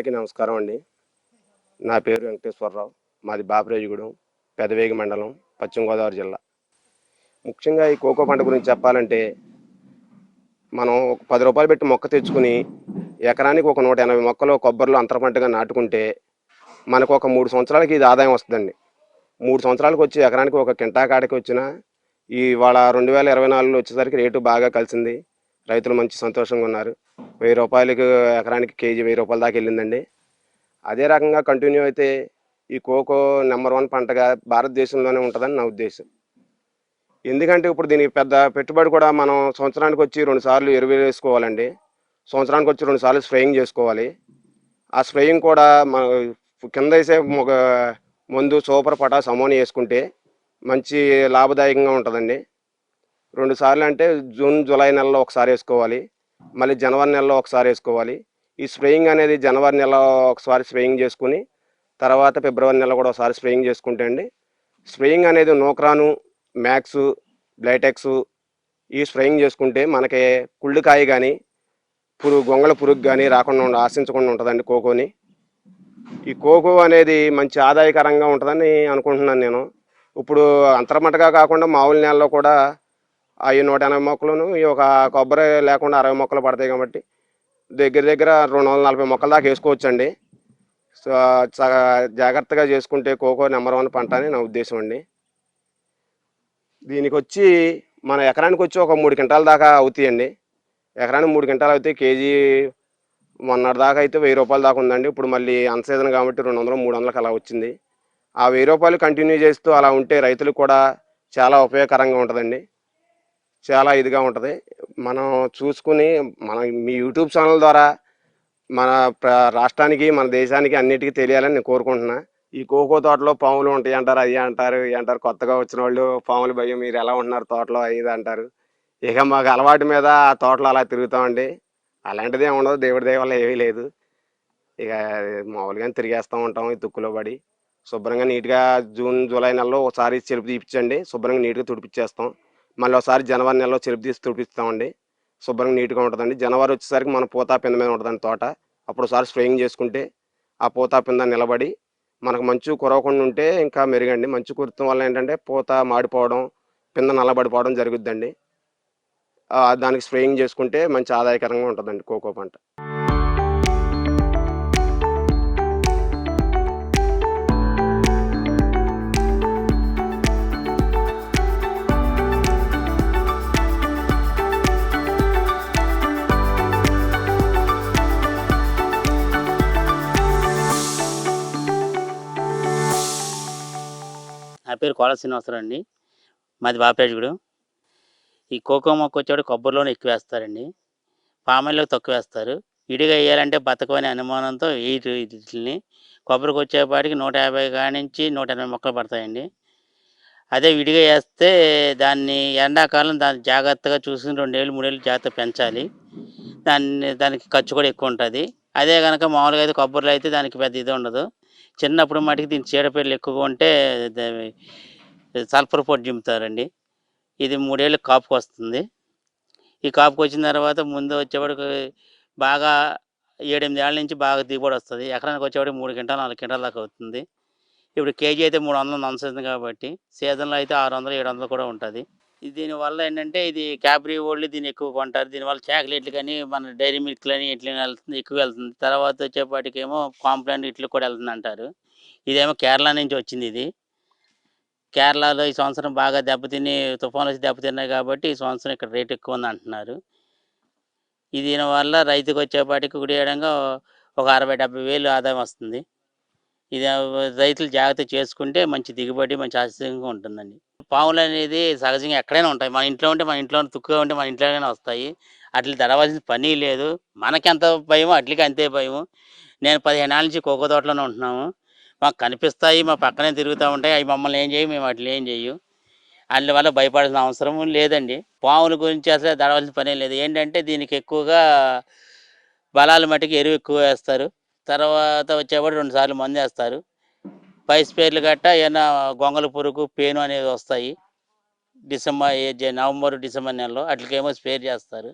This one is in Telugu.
అందరికీ నమస్కారం అండి. నా పేరు వెంకటేశ్వరరావు. మాది బాపిరాజుగూడెం, పెదవేగి మండలం, పశ్చిమ గోదావరి జిల్లా. ముఖ్యంగా ఈ కోకో పంట గురించి చెప్పాలంటే, మనం ఒక ₹10 పెట్టి మొక్క తెచ్చుకుని ఎకరానికి ఒక 180 మొక్కలు కొబ్బరిలో అంతర పంటగా నాటుకుంటే మనకు ఒక 3 సంవత్సరాలకి ఇది ఆదాయం వస్తుందండి. 3 సంవత్సరాలకు వచ్చి ఎకరానికి ఒక కింటా కాడికి వచ్చిన ఇవాళ 2024లో వచ్చేసరికి రేటు బాగా కలిసింది. రైతులు మంచి సంతోషంగా ఉన్నారు. ₹1000 ఎకరానికి కేజీ ₹1000 దాకా వెళ్ళిందండి. అదే రకంగా కంటిన్యూ అయితే ఈ కోకో నెంబర్ 1 పంటగా భారతదేశంలోనే ఉంటుందని నా ఉద్దేశం. ఎందుకంటే ఇప్పుడు దీనికి పెద్ద పెట్టుబడి కూడా మనం సంవత్సరానికి వచ్చి 2 సార్లు ఎరువులు వేసుకోవాలండి. సంవత్సరానికి వచ్చి 2 సార్లు స్ప్రేయింగ్ చేసుకోవాలి. ఆ స్ప్రేయింగ్ కూడా మన కింద వేసే ఒక మందు సూపర్ పొటాష్ అమోనియా వేసుకుంటే మంచి లాభదాయకంగా ఉంటుందండి. 2 సార్లు అంటే జూన్, జూలై నెలలో ఒకసారి వేసుకోవాలి. మళ్ళీ జనవరి నెలలో ఒకసారి వేసుకోవాలి. ఈ స్ప్రేయింగ్ అనేది జనవరి నెల ఒకసారి స్ప్రేయింగ్ చేసుకుని తర్వాత ఫిబ్రవరి నెలలో కూడా ఒకసారి స్ప్రేయింగ్ చేసుకుంటే అండి, స్ప్రేయింగ్ అనేది నూక్రాను, మ్యాక్స్, బ్లైటెక్స్ ఈ స్ప్రేయింగ్ చేసుకుంటే మనకి కుళ్ళుకాయ కానీ గొంగళ పురుగు కానీ రాకుండా ఆశించకుండా ఉంటుందండి కోకోని. ఈ కోకో అనేది మంచి ఆదాయకరంగా ఉంటుందని అనుకుంటున్నాను నేను. ఇప్పుడు అంతరమటగా కాకుండా మామూలు నెలలో కూడా అవి 180 మొక్కలను ఈ ఒక కొబ్బరి లేకుండా 60 మొక్కలు పడతాయి కాబట్టి దగ్గర దగ్గర 240 మొక్కల దాకా వేసుకోవచ్చండి. సో జాగ్రత్తగా చేసుకుంటే కోకో నెంబర్ 1 పంట అని నా ఉద్దేశం అండి. దీనికి వచ్చి మన ఎకరానికి వచ్చి ఒక 3 క్వింటాల దాకా అవుతాయండి. ఎకరానికి 3 క్వింటాలు అవుతాయి. కేజీ మొన్నటి దాకా అయితే ₹1000 దాకా ఉందండి. ఇప్పుడు మళ్ళీ అన్ సీజన్ కాబట్టి 200, 300కి అలా వచ్చింది. ఆ ₹1000 కంటిన్యూ చేస్తూ అలా ఉంటే రైతులకు కూడా చాలా ఉపయోగకరంగా ఉంటుందండి. చాలా ఇదిగా ఉంటుంది. మనం చూసుకుని మీ యూట్యూబ్ ఛానల్ ద్వారా మన రాష్ట్రానికి, మన దేశానికి అన్నిటికీ తెలియాలని నేను కోరుకుంటున్నా. ఈ కోకో తోటలో పాములు ఉంటాయి అంటారు, అవి అంటారు, ఇవి అంటారు. కొత్తగా వచ్చిన వాళ్ళు పాములు భయం, మీరు ఎలా ఉంటున్నారు తోటలో అది ఇది అంటారు. ఇక మాకు అలవాటు మీద ఆ తోటలో అలా తిరుగుతామండి. అలాంటిది ఏమి ఉండదు, దేవుడి దయ వల్ల ఏమీ లేదు. ఇక మామూలుగానే తిరిగేస్తూ ఉంటాం ఈ తుక్కులో పడి. శుభ్రంగా నీట్గా జూన్, జూలై నెలలో ఒకసారి చెరుపు తీపిచ్చండి, శుభ్రంగా నీట్గా తుడిపిచ్చేస్తాం. మళ్ళీ ఒకసారి జనవరి నెలలో చెరుపు తీసి తుడిపిస్తామండి. శుభ్రంగా నీట్గా ఉంటుందండి. జనవరి వచ్చేసరికి మన పూత పింద మీద ఉంటుందండి తోట. అప్పుడు ఒకసారి స్ప్రేయింగ్ చేసుకుంటే ఆ పూత పింద నిలబడి మనకు మంచు కురవకుండా ఉంటే ఇంకా మెరుగండి. మంచు కురవడం వల్ల ఏంటంటే పూత మాడిపోవడం, పింద నల్లబడిపోవడం జరుగుద్దండి. దానికి స్ప్రేయింగ్ చేసుకుంటే మంచి ఆదాయకరంగా ఉంటుందండి కోకో పంట. నా పేరు కోల శ్రీనివాసరావు అండి. మాది బాపిరాజుగూడెం. ఈ కోకో మొక్క వచ్చేవాడు కొబ్బరిలోనే ఎక్కువ వేస్తారండి, పామాయిల్లో తక్కువ వేస్తారు. విడిగా వేయాలంటే బతకమనే అనుమానంతో వీటిని కొబ్బరికి వచ్చేపాటికి 150 కాడి నుంచి 180 మొక్కలు పడతాయండి. అదే విడిగా వేస్తే దాన్ని ఎండాకాలం దాన్ని జాగ్రత్తగా చూసుకుని 2 ఏళ్ళు 3 ఏళ్ళు జాగ్రత్తగా పెంచాలి. దానికి ఖర్చు కూడా ఎక్కువ ఉంటుంది. అదే కనుక మామూలుగా అయితే కొబ్బరిలో అయితే దానికి పెద్ద ఇది ఉండదు. చిన్నప్పుడు మటుకు దీని చీడపీడలు ఎక్కువగా ఉంటే సల్ఫర్ పొడి జిమ్ముతారండి. ఇది 3 ఏళ్ళకి కాపుకి వస్తుంది. ఈ కాపుకి వచ్చిన తర్వాత ముందు వచ్చేవాడికి బాగా 7-8 ఏళ్ళ నుంచి బాగా దిగుబడి వస్తుంది. ఎకరానికి వచ్చేవాడికి 3 క్వింటాలు 4 క్వింటాల దాకా అవుతుంది. ఇప్పుడు కేజీ అయితే 300 నడుస్తుంది కాబట్టి సీజన్లో అయితే 600, 700 కూడా ఉంటుంది. దీనివల్ల ఏంటంటే ఇది క్యాబ్రీ వాళ్ళు దీన్ని ఎక్కువ కొంటారు. దీనివల్ల చాక్లెట్లు కానీ మన డైరీ మిల్క్లు అని ఇట్లా వెళ్తుంది, ఎక్కువ వెళ్తుంది. తర్వాత వచ్చేపాటికేమో కాంప్లైంట్ ఇట్లు కూడా వెళ్తుంది అంటారు. ఇదేమో కేరళ నుంచి వచ్చింది. ఇది కేరళలో ఈ సంవత్సరం బాగా దెబ్బతిని తుఫాను వచ్చి దెబ్బతిన్నాయి కాబట్టి ఈ సంవత్సరం ఇక్కడ రేట్ ఎక్కువ ఉంది అంటున్నారు. దీనివల్ల రైతుకు వచ్చేపాటికి గుడియడంగా ఒక 60-70 వేలు ఆదాయం వస్తుంది. ఇది రైతులు జాగ్రత్త చేసుకుంటే మంచి దిగుబడి, మంచి ఆశీర్వాదంగా ఉంటుందండి. పాములు అనేది సహజంగా ఎక్కడైనా ఉంటాయి. మన ఇంట్లో ఉంటే మన ఇంట్లో, తుక్కుగా ఉంటే మన ఇంట్లోనే వస్తాయి. అట్లా తడవాల్సిన పని లేదు. మనకి ఎంత భయమో అట్లకి అంతే భయము. నేను 15 ఏళ్ళ నుంచి కోకో తోటలోనే ఉంటున్నాము. మాకు కనిపిస్తాయి, మా పక్కనే తిరుగుతూ ఉంటాయి. అవి మమ్మల్ని ఏం చేయవు, మేము అట్లా ఏం చేయు. అందువల్ల భయపడాల్సిన అవసరం లేదండి. పాముల గురించి అసలు తడవాల్సిన పనే లేదు. ఏంటంటే దీనికి ఎక్కువగా బలాల మట్టికి ఎరువు ఎక్కువ వేస్తారు. తర్వాత వచ్చేవాడు 2 సార్లు మందు వేస్తారు. పై స్ప్రేలు గట్ట ఏమైనా గొంగళ పురుగు, పేను అనేది వస్తాయి. నవంబర్, డిసెంబర్ నెలలో అట్లకేమో స్ప్రే చేస్తారు.